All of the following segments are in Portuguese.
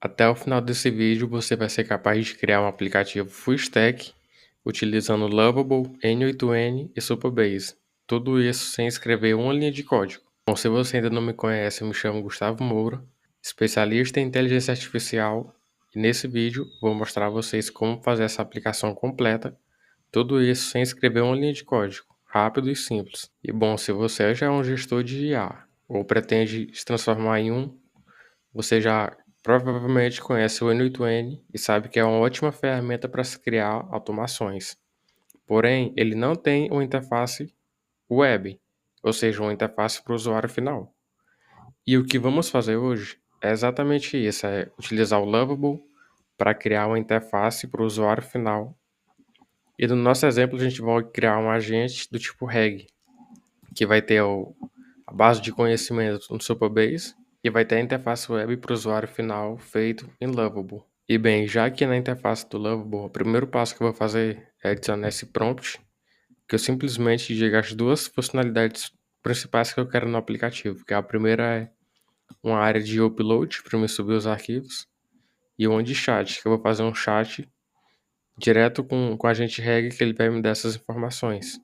Até o final desse vídeo, você vai ser capaz de criar um aplicativo full stack utilizando Lovable, N8N e Supabase. Tudo isso sem escrever uma linha de código. Bom, se você ainda não me conhece, eu me chamo Gustavo Moura, especialista em inteligência artificial, e nesse vídeo vou mostrar a vocês como fazer essa aplicação completa, tudo isso sem escrever uma linha de código, rápido e simples. E bom, se você já é um gestor de IA ou pretende se transformar em um, você já provavelmente conhece o N8N e sabe que é uma ótima ferramenta para se criar automações. Porém, ele não tem uma interface web, ou seja, uma interface para o usuário final. E o que vamos fazer hoje é exatamente isso, é utilizar o Lovable para criar uma interface para o usuário final. E no nosso exemplo, a gente vai criar um agente do tipo RAG, que vai ter a base de conhecimento no Supabase e vai ter a interface web para o usuário final feito em Lovable. E bem, já aqui na interface do Lovable, o primeiro passo que eu vou fazer é adicionar esse prompt, que eu simplesmente digo as duas funcionalidades principais que eu quero no aplicativo, que a primeira é uma área de upload para me subir os arquivos e uma de chat, que eu vou fazer um chat direto com a agente RAG que ele vai me dar essas informações.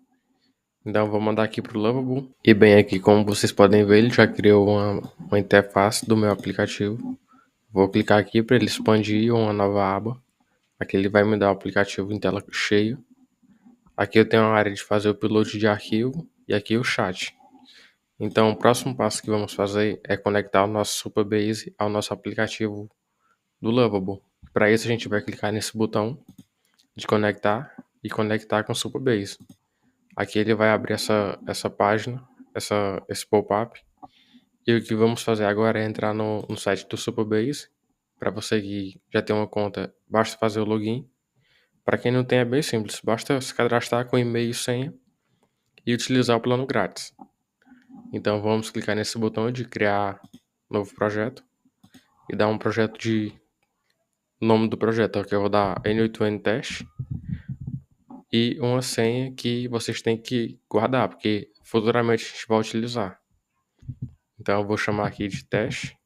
Então vou mandar aqui para o Lovable. E bem aqui, como vocês podem ver, ele já criou uma interface do meu aplicativo. Vou clicar aqui para ele expandir uma nova aba. Aqui ele vai me dar o aplicativo em tela cheia. Aqui eu tenho a área de fazer o upload de arquivo e aqui o chat. Então o próximo passo que vamos fazer é conectar o nosso Supabase ao nosso aplicativo do Lovable. Para isso a gente vai clicar nesse botão de conectar e conectar com o Supabase. Aqui ele vai abrir essa página, esse pop-up. E o que vamos fazer agora é entrar no site do Supabase. Para você que já tem uma conta, basta fazer o login. Para quem não tem, é bem simples. Basta se cadastrar com e-mail e senha e utilizar o plano grátis. Então vamos clicar nesse botão de criar novo projeto e dar um projeto de nome do projeto. Aqui eu vou dar N8N Test e uma senha que vocês têm que guardar, porque futuramente a gente vai utilizar. Então eu vou chamar aqui de teste.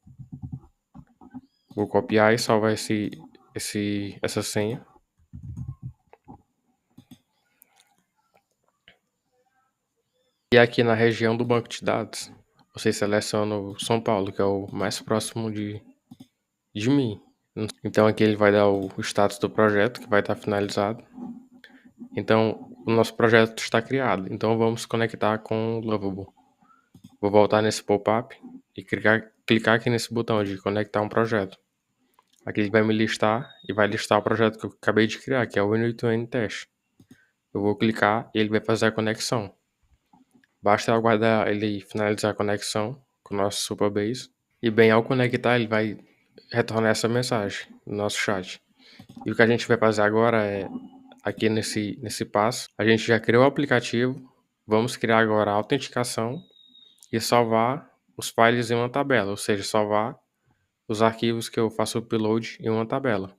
Vou copiar e salvar essa senha. E aqui na região do banco de dados, você seleciona o São Paulo, que é o mais próximo de mim. Então aqui ele vai dar o status do projeto, que vai estar finalizado. Então o nosso projeto está criado. Então vamos conectar com o Lovable. Vou voltar nesse pop-up e clicar aqui nesse botão de conectar um projeto. Aqui ele vai me listar e vai listar o projeto que eu acabei de criar, que é o N8N Test. Eu vou clicar e ele vai fazer a conexão. Basta aguardar ele finalizar a conexão com o nosso Supabase. E bem, ao conectar, ele vai retornar essa mensagem no nosso chat. E o que a gente vai fazer agora é, aqui nesse passo, a gente já criou o aplicativo, vamos criar agora a autenticação e salvar os files em uma tabela, ou seja, salvar os arquivos que eu faço upload em uma tabela.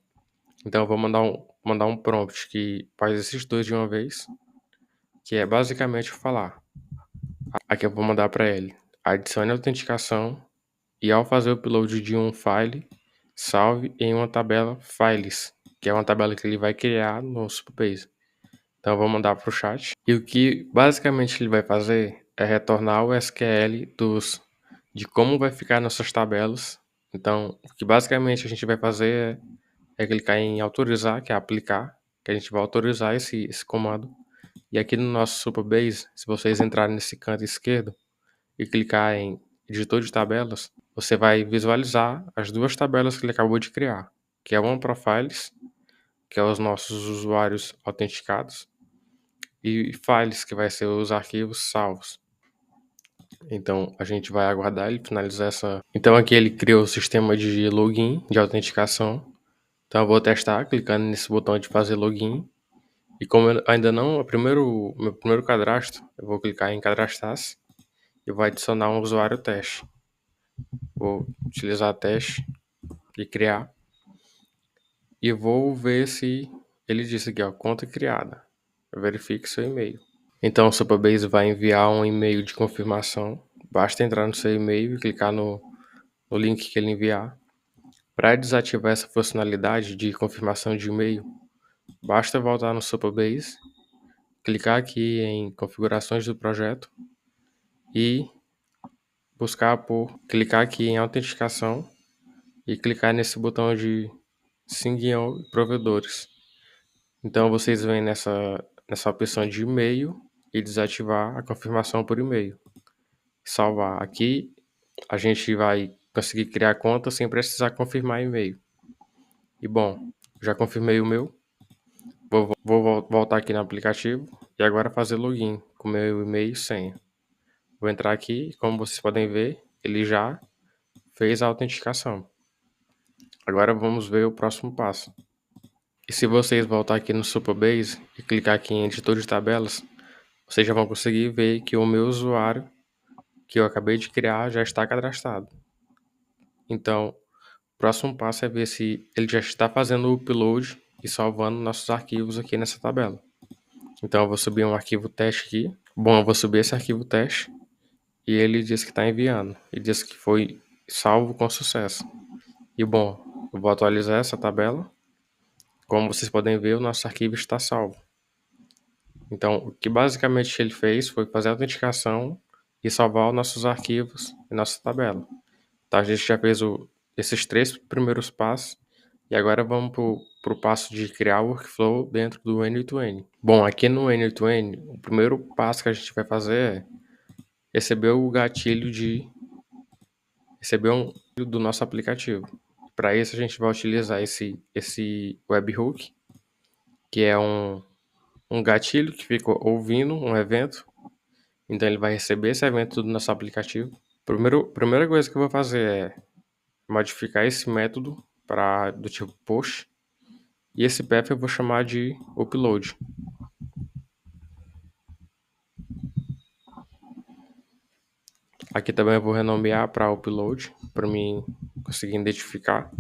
Então eu vou mandar um prompt que faz esses dois de uma vez, que é basicamente falar. Aqui eu vou mandar para ele. Adicione a autenticação e ao fazer o upload de um file, salve em uma tabela files, que é uma tabela que ele vai criar no Supabase. Então eu vou mandar para o chat. E o que basicamente ele vai fazer é retornar o SQL de como vai ficar nossas tabelas. Então o que basicamente a gente vai fazer é clicar em autorizar, que é aplicar, que a gente vai autorizar esse comando. E aqui no nosso Supabase, se vocês entrarem nesse canto esquerdo e clicar em editor de tabelas, você vai visualizar as duas tabelas que ele acabou de criar, que é One Profiles, que é os nossos usuários autenticados, e Files, que vai ser os arquivos salvos. Então a gente vai aguardar ele finalizar essa. Então aqui ele criou o sistema de login, de autenticação. Então eu vou testar clicando nesse botão de fazer login. E como eu ainda não, meu primeiro cadastro, eu vou clicar em cadastrar-se e vou adicionar um usuário teste. Vou utilizar teste e criar. E vou ver se ele disse aqui, ó, conta criada. Verifique seu e-mail. Então o Supabase vai enviar um e-mail de confirmação. Basta entrar no seu e-mail e clicar no link que ele enviar. Para desativar essa funcionalidade de confirmação de e-mail, basta voltar no Supabase, clicar aqui em configurações do projeto e clicar aqui em autenticação e clicar nesse botão de Sign-on provedores. Então vocês vêm nessa opção de e-mail e desativar a confirmação por e-mail. Salvar. Aqui a gente vai conseguir criar conta sem precisar confirmar e-mail. E bom, já confirmei o meu. Vou voltar aqui no aplicativo e agora fazer login com meu e-mail e senha. Vou entrar aqui e como vocês podem ver, ele já fez a autenticação. Agora vamos ver o próximo passo. E se vocês voltar aqui no Supabase e clicar aqui em editor de tabelas, vocês já vão conseguir ver que o meu usuário que eu acabei de criar já está cadastrado. Então, o próximo passo é ver se ele já está fazendo o upload e salvando nossos arquivos aqui nessa tabela. Então, eu vou subir um arquivo teste aqui. Bom, eu vou subir esse arquivo teste e ele diz que está enviando. Ele diz que foi salvo com sucesso. E bom, eu vou atualizar essa tabela. Como vocês podem ver, o nosso arquivo está salvo. Então, o que basicamente ele fez foi fazer a autenticação e salvar os nossos arquivos em nossa tabela. Então, a gente já fez esses 3 primeiros passos e agora vamos para o passo de criar o workflow dentro do N8N. Bom, aqui no N8N, o primeiro passo que a gente vai fazer é receber o gatilho do nosso aplicativo. Para isso, a gente vai utilizar esse webhook, que é um gatilho que fica ouvindo um evento. Então ele vai receber esse evento do nosso aplicativo. Primeira coisa que eu vou fazer é modificar esse método do tipo push. E esse path eu vou chamar de upload. Aqui também eu vou renomear para upload, para mim conseguir identificar.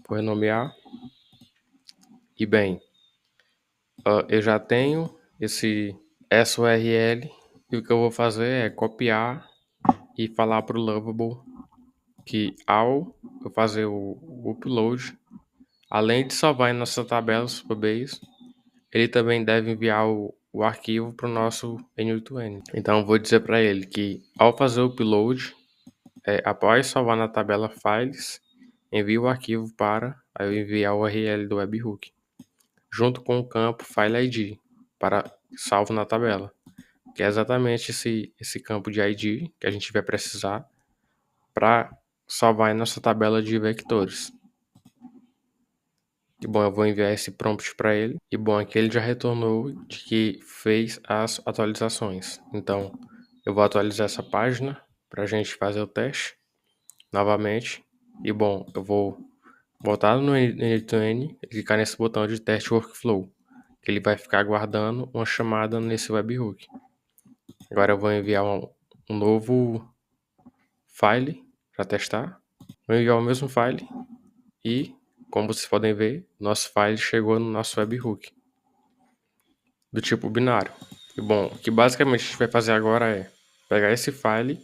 Vou renomear. E bem, eu já tenho essa URL e o que eu vou fazer é copiar e falar para o Lovable que ao eu fazer o upload, além de salvar em nossa tabela Supabase, ele também deve enviar o arquivo para o nosso N8N. Então eu vou dizer para ele que ao fazer o upload, após salvar na tabela Files, envie o arquivo para eu enviar o URL do webhook, junto com o campo File ID, para salvo na tabela, que é exatamente esse campo de ID que a gente vai precisar para salvar em nossa tabela de vectores. E bom, eu vou enviar esse prompt para ele. E bom, aqui ele já retornou de que fez as atualizações. Então, eu vou atualizar essa página para a gente fazer o teste novamente. E bom, eu vou voltar no N8N e clicar nesse botão de teste workflow, que ele vai ficar aguardando uma chamada nesse webhook. Agora eu vou enviar um novo file para testar. Vou enviar o mesmo file e, como vocês podem ver, nosso file chegou no nosso webhook do tipo binário. E bom, o que basicamente a gente vai fazer agora é pegar esse file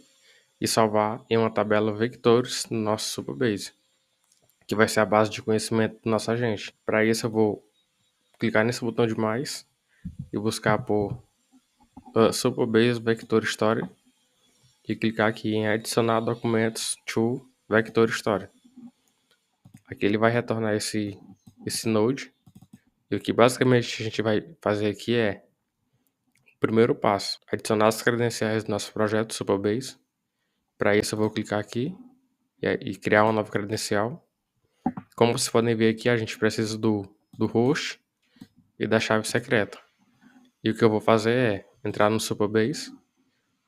e salvar em uma tabela vectores no nosso Supabase, que vai ser a base de conhecimento do nosso agente. Para isso eu vou clicar nesse botão de mais e buscar por Supabase Vector Story e clicar aqui em adicionar documentos to Vector Story. Aqui ele vai retornar esse node. E o que basicamente a gente vai fazer aqui é o primeiro passo, adicionar as credenciais do nosso projeto Supabase. Para isso eu vou clicar aqui e criar uma nova credencial. Como vocês podem ver aqui, a gente precisa do host e da chave secreta. E o que eu vou fazer é entrar no Supabase,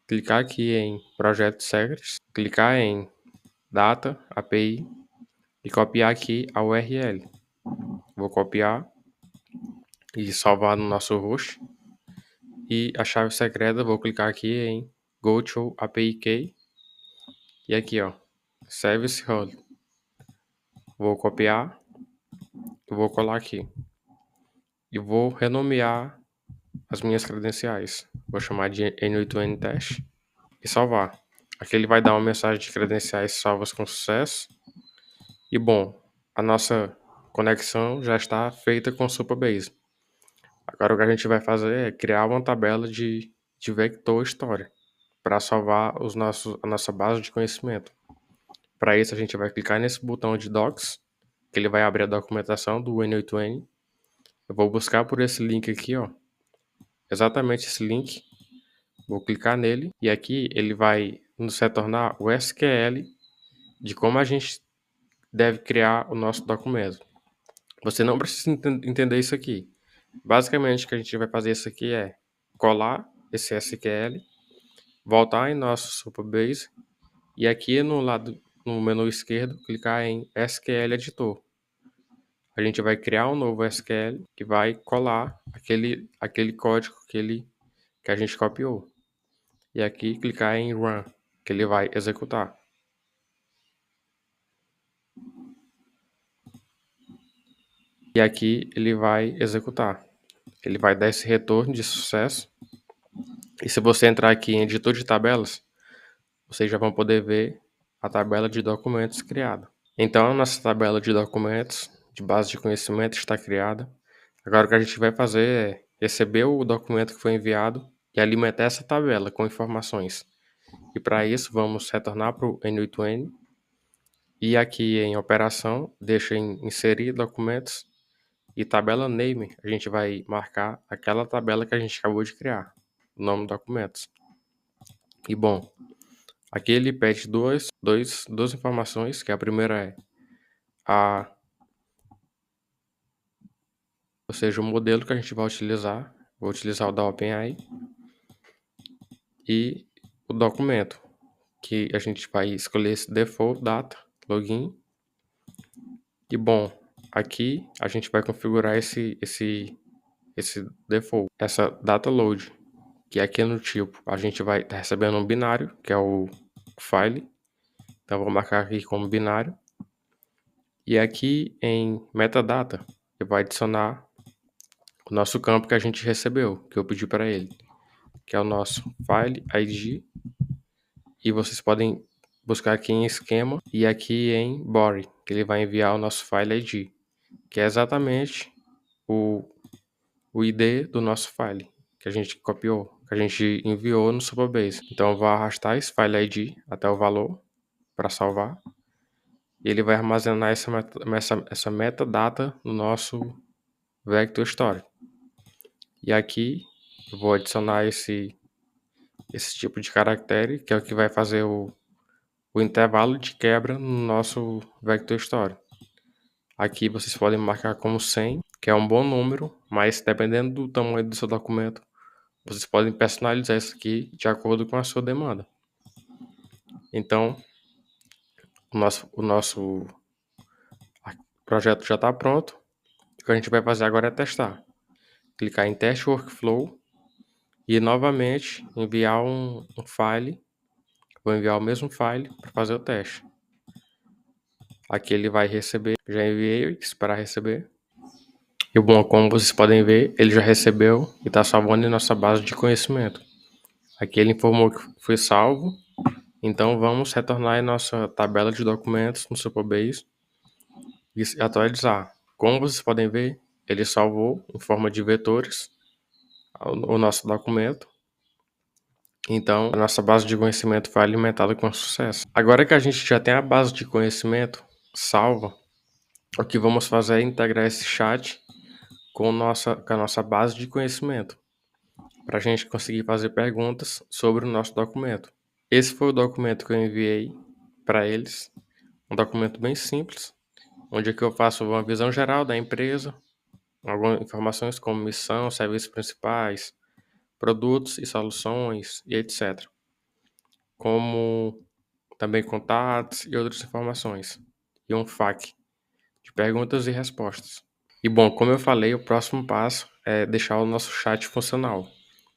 clicar aqui em Projeto Secrets, clicar em Data, API e copiar aqui a URL. Vou copiar e salvar no nosso host. E a chave secreta, vou clicar aqui em Go to API Key. E aqui, ó, Service Role. Vou copiar e vou colar aqui. E vou renomear as minhas credenciais. Vou chamar de N8N Test e salvar. Aqui ele vai dar uma mensagem de credenciais salvas com sucesso. E bom, a nossa conexão já está feita com o Supabase. Agora o que a gente vai fazer é criar uma tabela de vector história para salvar a nossa base de conhecimento. Para isso a gente vai clicar nesse botão de Docs, que ele vai abrir a documentação do N8N. Eu vou buscar por esse link aqui, ó. Exatamente esse link. Vou clicar nele e aqui ele vai nos retornar o SQL de como a gente deve criar o nosso documento. Você não precisa entender isso aqui. Basicamente, o que a gente vai fazer isso aqui é colar esse SQL, voltar em nosso Supabase e aqui no menu esquerdo, clicar em SQL Editor. A gente vai criar um novo SQL que vai colar aquele código que a gente copiou. E aqui clicar em Run, que ele vai executar. E aqui ele vai executar. Ele vai dar esse retorno de sucesso. E se você entrar aqui em editor de tabelas, vocês já vão poder ver a tabela de documentos criada. Então, a nossa tabela de documentos de base de conhecimento está criada. Agora o que a gente vai fazer é receber o documento que foi enviado e alimentar essa tabela com informações. E para isso, vamos retornar para o N8N. E aqui em operação, deixa em inserir documentos. E tabela name, a gente vai marcar aquela tabela que a gente acabou de criar, o nome documentos. E bom, aqui ele pede duas informações, que a primeira é ou seja, o modelo que a gente vai utilizar. Vou utilizar o da OpenAI. E o documento, que a gente vai escolher esse default data login. E bom, aqui a gente vai configurar esse default, essa data load, que aqui no tipo a gente vai estar recebendo um binário, que é o file. Então vou marcar aqui como binário. E aqui em metadata, eu vou adicionar o nosso campo que a gente recebeu, que eu pedi para ele, que é o nosso file ID. E vocês podem buscar aqui em esquema e aqui em body, que ele vai enviar o nosso file ID, que é exatamente o ID do nosso file que a gente copiou, que a gente enviou no Supabase. Então eu vou arrastar esse file ID até o valor para salvar. E ele vai armazenar essa metadata no nosso Vector Story. E aqui eu vou adicionar esse tipo de caractere, que é o que vai fazer o intervalo de quebra no nosso Vector Story. Aqui vocês podem marcar como 100, que é um bom número, mas dependendo do tamanho do seu documento, vocês podem personalizar isso aqui de acordo com a sua demanda. Então, o nosso projeto já está pronto. O que a gente vai fazer agora é testar. Clicar em Teste Workflow e novamente enviar um file. Vou enviar o mesmo file para fazer o teste. Aqui ele vai receber. Já enviei, esperar receber. E bom, como vocês podem ver, ele já recebeu e está salvando em nossa base de conhecimento. Aqui ele informou que foi salvo. Então vamos retornar em nossa tabela de documentos no Supabase e atualizar. Como vocês podem ver, ele salvou em forma de vetores o nosso documento. Então a nossa base de conhecimento foi alimentada com sucesso. Agora que a gente já tem a base de conhecimento salva, o que vamos fazer é integrar esse chat com a nossa base de conhecimento, para a gente conseguir fazer perguntas sobre o nosso documento. Esse foi o documento que eu enviei para eles, um documento bem simples, onde aqui eu faço uma visão geral da empresa, algumas informações como missão, serviços principais, produtos e soluções e etc. Como também contatos e outras informações. E um FAQ de perguntas e respostas. E bom, como eu falei, o próximo passo é deixar o nosso chat funcional.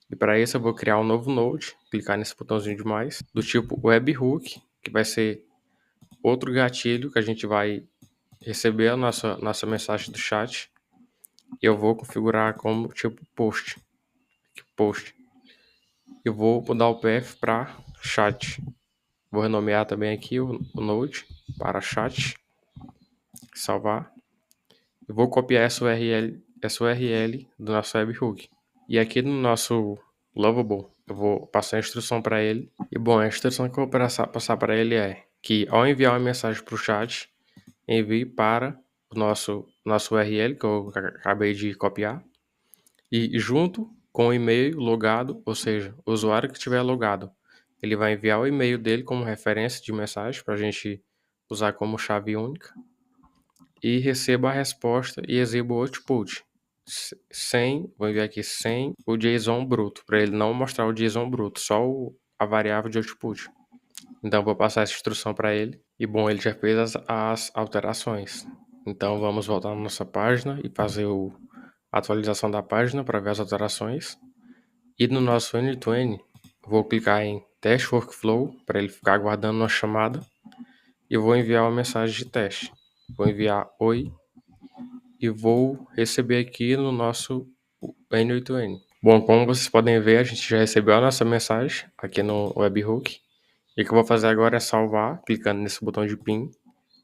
E para isso eu vou criar um novo node, clicar nesse botãozinho de mais, do tipo webhook, que vai ser outro gatilho que a gente vai receber a nossa mensagem do chat. E eu vou configurar como tipo post. Eu vou mudar o path para chat. Vou renomear também aqui o node para chat. salvar. Eu vou copiar essa URL do nosso webhook. E aqui no nosso Lovable, eu vou passar a instrução para ele. E bom, a instrução que eu vou passar para ele é que ao enviar uma mensagem para o chat, envie para o nosso URL que eu acabei de copiar. E junto com o e-mail logado, ou seja, o usuário que estiver logado, ele vai enviar o e-mail dele como referência de mensagem para a gente usar como chave única e receba a resposta e exiba o output vou enviar aqui sem o JSON bruto, para ele não mostrar o JSON bruto, só a variável de output. Então vou passar essa instrução para ele e bom, ele já fez as alterações. Então vamos voltar na nossa página e fazer a atualização da página para ver as alterações. E no nosso N2N, vou clicar em Test Workflow para ele ficar aguardando uma chamada e vou enviar uma mensagem de teste. Vou enviar oi e vou receber aqui no nosso N8N. Bom, como vocês podem ver, a gente já recebeu a nossa mensagem aqui no webhook. E o que eu vou fazer agora é salvar, clicando nesse botão de pin,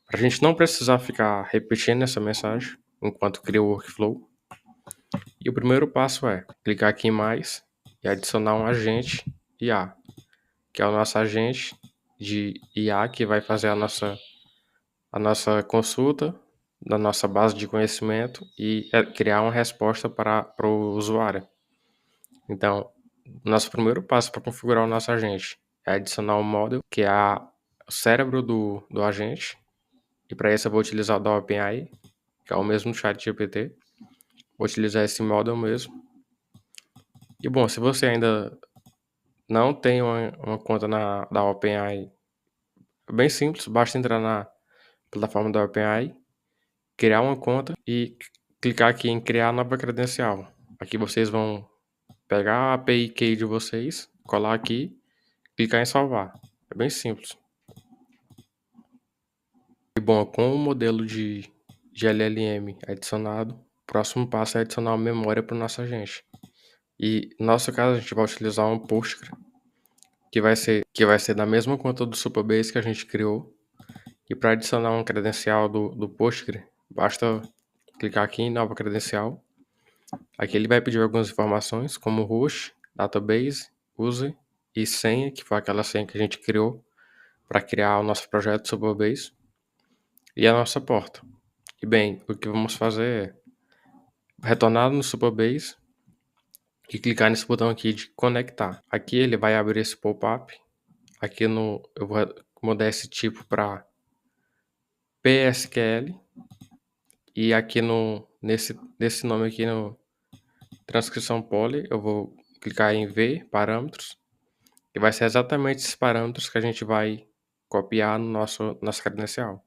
para a gente não precisar ficar repetindo essa mensagem enquanto cria o workflow. E o primeiro passo é clicar aqui em mais e adicionar um agente IA, que é o nosso agente de IA que vai fazer a nossa consulta da nossa base de conhecimento e criar uma resposta para o usuário. Então, nosso primeiro passo para configurar o nosso agente é adicionar um model, que é o cérebro do agente. E para isso eu vou utilizar o da OpenAI, que é o mesmo chat GPT. Vou utilizar esse model mesmo. E bom, se você ainda não tem uma conta da OpenAI, é bem simples, basta entrar na plataforma da OpenAI, criar uma conta e clicar aqui em criar nova credencial. Aqui vocês vão pegar a API Key de vocês, colar aqui, clicar em salvar. É bem simples. E bom, com o modelo de LLM adicionado, o próximo passo é adicionar uma memória para o nosso agente. E no nosso caso a gente vai utilizar um Postgre, que vai ser da mesma conta do Supabase que a gente criou. E para adicionar um credencial do Postgre, basta clicar aqui em nova credencial. Aqui ele vai pedir algumas informações, como host, database, user e senha, que foi aquela senha que a gente criou para criar o nosso projeto Supabase, e a nossa porta. E bem, o que vamos fazer é retornar no Supabase e clicar nesse botão aqui de conectar. Aqui ele vai abrir esse pop-up. Aqui eu vou mudar esse tipo para PSQL. E aqui nesse nome aqui no transcrição poly, eu vou clicar em ver parâmetros. E vai ser exatamente esses parâmetros que a gente vai copiar no nossa credencial.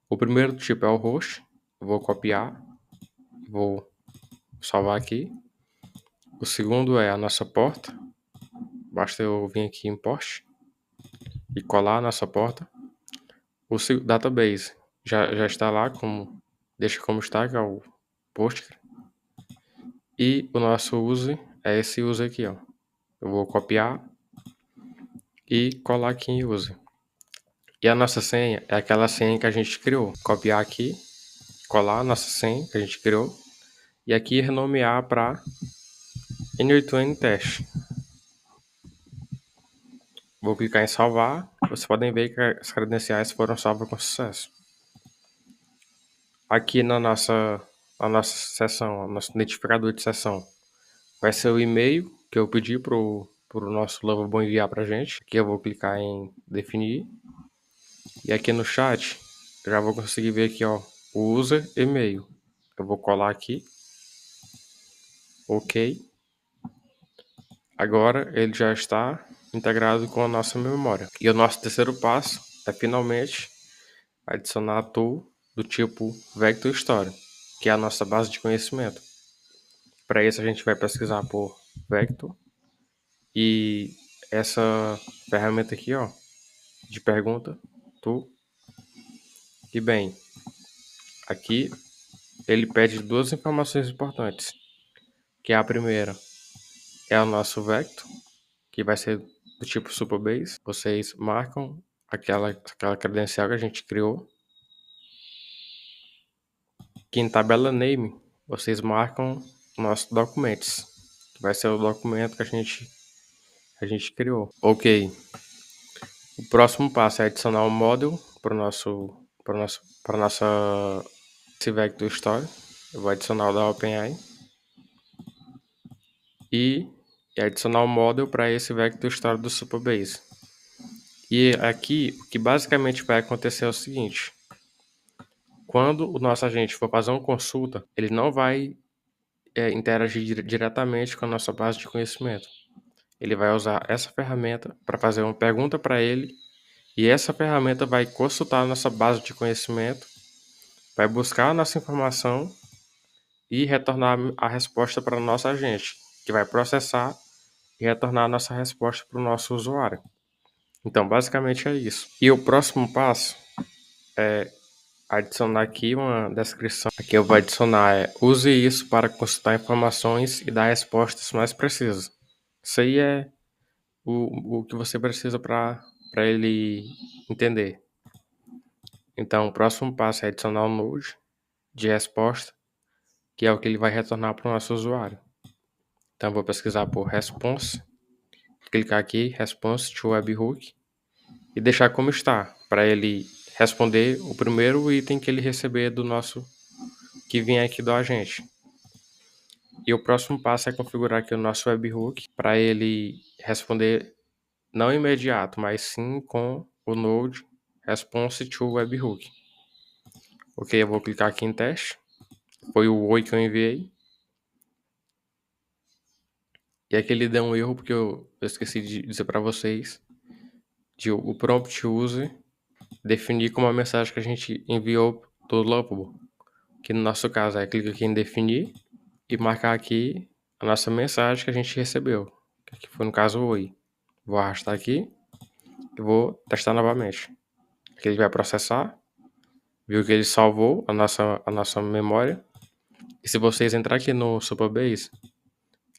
O primeiro tipo é o host. Eu vou copiar. Vou salvar aqui. O segundo é a nossa porta. Basta eu vir aqui em post e colar a nossa porta. O database já está lá, deixa como está, que é o Postgre. E o nosso user é esse user aqui, ó. Eu vou copiar e colar aqui em user. E a nossa senha é aquela senha que a gente criou. Copiar aqui, colar a nossa senha que a gente criou e aqui renomear para N8N teste. Vou clicar em salvar. Vocês podem ver que as credenciais foram salvas com sucesso. Aqui na nossa sessão, nosso identificador de sessão, vai ser o e-mail que eu pedi pro nosso Lovable enviar pra gente. Aqui eu vou clicar em definir. E aqui no chat, eu já vou conseguir ver aqui, ó, o user e-mail. Eu vou colar aqui. OK. Agora ele já está integrado com a nossa memória. E o nosso terceiro passo é finalmente adicionar a tool do tipo Vector Story, que é a nossa base de conhecimento. Para isso a gente vai pesquisar por Vector e essa ferramenta aqui, ó, de pergunta, tool. E bem, aqui ele pede duas informações importantes, que a primeira é o nosso Vector, que vai ser do tipo Supabase. Vocês marcam aquela credencial que a gente criou. Aqui em tabela name, vocês marcam nossos documentos, que vai ser o documento que a gente criou. Ok. O próximo passo é adicionar um model para nossa esse Vector Store. Eu vou adicionar o da OpenAI e adicionar um model para esse Vector Store do Supabase. E aqui, o que basicamente vai acontecer é o seguinte: quando o nosso agente for fazer uma consulta, ele não vai interagir diretamente com a nossa base de conhecimento. Ele vai usar essa ferramenta para fazer uma pergunta para ele, e essa ferramenta vai consultar a nossa base de conhecimento, vai buscar a nossa informação e retornar a resposta para o nosso agente, que vai processar e retornar a nossa resposta para o nosso usuário. Então, basicamente é isso. E o próximo passo é adicionar aqui uma descrição. Aqui eu vou adicionar use isso para consultar informações e dar respostas mais precisas. Isso aí é o que você precisa para ele entender. Então, o próximo passo é adicionar um node de resposta, que é o que ele vai retornar para o nosso usuário. Então, eu vou pesquisar por response, clicar aqui, response to webhook, e deixar como está, para ele responder o primeiro item que ele receber do nosso, que vem aqui do agente. E o próximo passo é configurar aqui o nosso webhook para ele responder não imediato, mas sim com o node response to webhook. Ok, eu vou clicar aqui em teste. Foi o oi que eu enviei. E aqui ele deu um erro porque eu esqueci de dizer para vocês de o prompt user definir como a mensagem que a gente enviou do Lovable. Que no nosso caso é clicar aqui em definir e marcar aqui a nossa mensagem que a gente recebeu. Que aqui foi no caso oi. Vou arrastar aqui e vou testar novamente. Aqui ele vai processar. Viu que ele salvou a nossa memória. E se vocês entrar aqui no Supabase,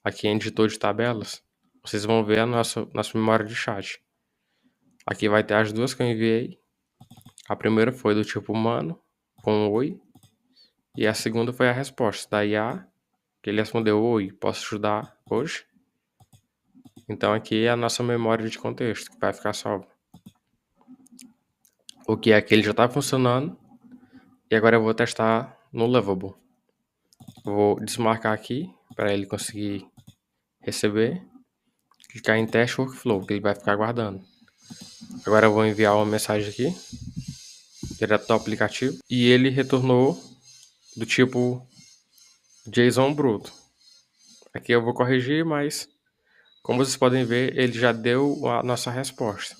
aqui em editor de tabelas, vocês vão ver a nossa memória de chat. Aqui vai ter as duas que eu enviei. A primeira foi do tipo humano, com um oi. E a segunda foi a resposta da IA, que ele respondeu: oi, posso ajudar hoje? Então aqui é a nossa memória de contexto que vai ficar salva. O que é que ele já está funcionando. E agora eu vou testar no Lovable. Vou desmarcar aqui para ele conseguir receber. Clicar em teste workflow, que ele vai ficar aguardando. Agora eu vou enviar uma mensagem aqui, direto do aplicativo. E ele retornou do tipo JSON bruto. Aqui eu vou corrigir, mas como vocês podem ver, ele já deu a nossa resposta.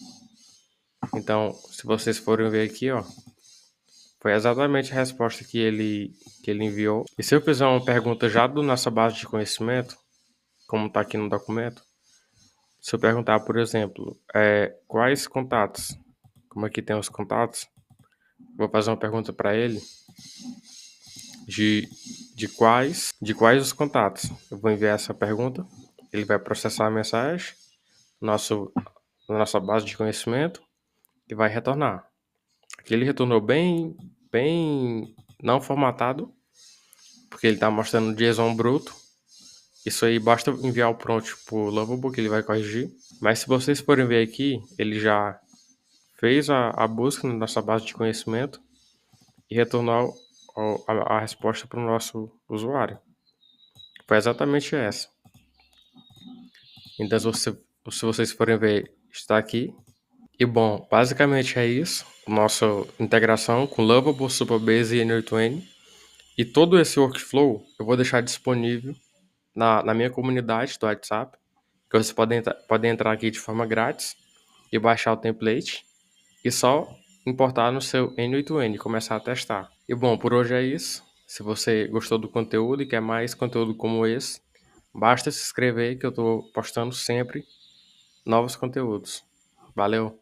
Então, se vocês forem ver aqui, ó, foi exatamente a resposta que ele enviou. E se eu fizer uma pergunta já da nossa base de conhecimento, como está aqui no documento, se eu perguntar, por exemplo, quais contatos, como aqui tem os contatos, vou fazer uma pergunta para ele de quais os contatos. Eu vou enviar essa pergunta, ele vai processar a mensagem na nossa base de conhecimento e vai retornar. Aqui ele retornou bem não formatado, porque ele está mostrando JSON bruto. Isso aí basta enviar o prompt para o Lovable que ele vai corrigir. Mas se vocês forem ver aqui, ele já fez a busca na nossa base de conhecimento e retornou a resposta para o nosso usuário. Foi exatamente essa. Então, se vocês forem ver, está aqui. E bom, basicamente é isso. Nossa integração com Lovable, Supabase e N8N. E todo esse workflow eu vou deixar disponível na minha comunidade do WhatsApp, que vocês podem entrar aqui de forma grátis e baixar o template e só importar no seu N8N e começar a testar. E bom, por hoje é isso. Se você gostou do conteúdo e quer mais conteúdo como esse, basta se inscrever que eu estou postando sempre novos conteúdos. Valeu!